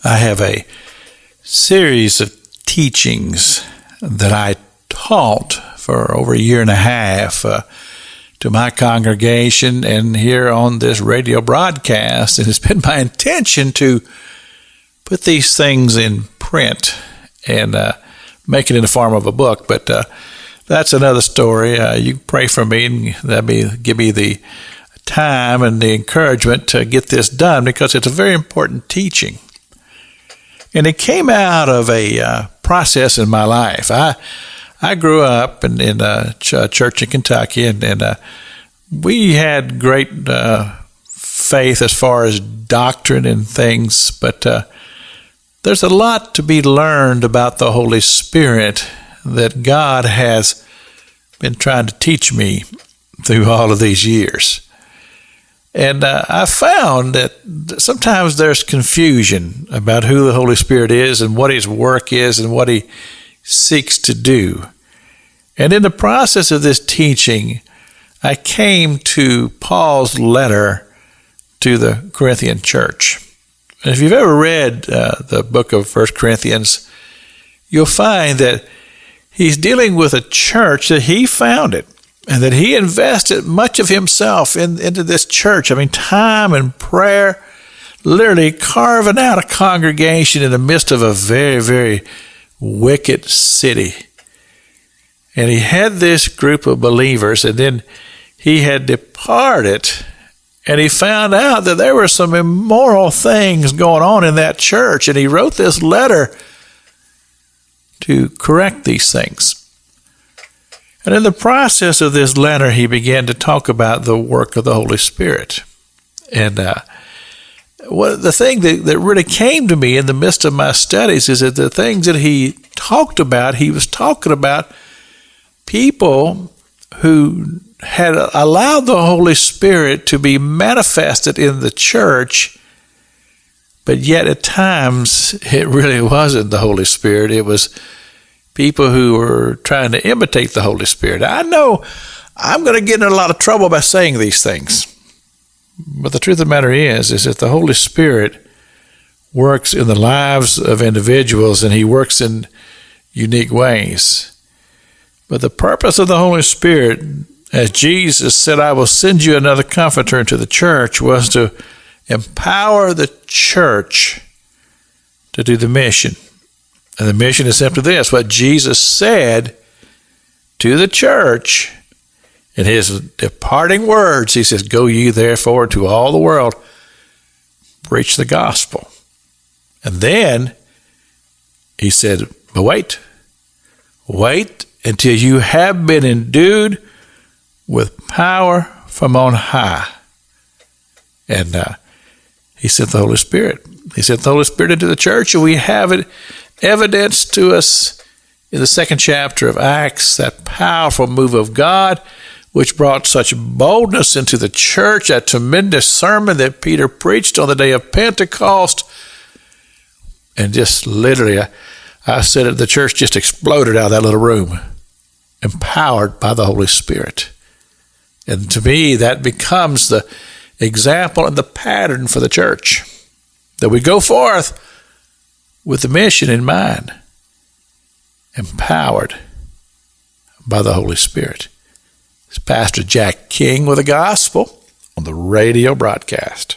I have a series of teachings that I taught for over a year and a half to my congregation and here on this radio broadcast. And it's been my intention to put these things in print and make it in the form of a book. But that's another story. You pray for me and give me the time and the encouragement to get this done, because it's a very important teaching. And it came out of a process in my life. I grew up in a church in Kentucky, and we had great faith as far as doctrine and things, but there's a lot to be learned about the Holy Spirit that God has been trying to teach me through all of these years. And I found that sometimes there's confusion about who the Holy Spirit is and what His work is and what He seeks to do. And in the process of this teaching, I came to Paul's letter to the Corinthian church. And if you've ever read the book of 1 Corinthians, you'll find that he's dealing with a church that he founded, and that he invested much of himself into this church. I mean, time and prayer, literally carving out a congregation in the midst of a very, very wicked city. And he had this group of believers, and then he had departed, and he found out that there were some immoral things going on in that church, and he wrote this letter to correct these things. And in the process of this letter, he began to talk about the work of the Holy Spirit. And the thing that really came to me in the midst of my studies is that the things that he talked about, he was talking about people who had allowed the Holy Spirit to be manifested in the church, but yet at times it really wasn't the Holy Spirit. It was people who were trying to imitate the Holy Spirit. I know I'm going to get in a lot of trouble by saying these things, but the truth of the matter is that the Holy Spirit works in the lives of individuals, and He works in unique ways. But the purpose of the Holy Spirit, as Jesus said, "I will send you another comforter into the church," was to empower the church to do the mission. And the mission is simply this: what Jesus said to the church in His departing words. He says, "Go ye therefore to all the world, preach the gospel." And then He said, but wait until you have been endued with power from on high. And He sent the Holy Spirit. He sent the Holy Spirit into the church, and we have it evidenced to us in the second chapter of Acts, that powerful move of God, which brought such boldness into the church, that tremendous sermon that Peter preached on the day of Pentecost. And just literally, I said it, the church just exploded out of that little room, empowered by the Holy Spirit. And to me, that becomes the example and the pattern for the church, that we go forth with the mission in mind, empowered by the Holy Spirit. It's Pastor Jack King with the gospel on the radio broadcast.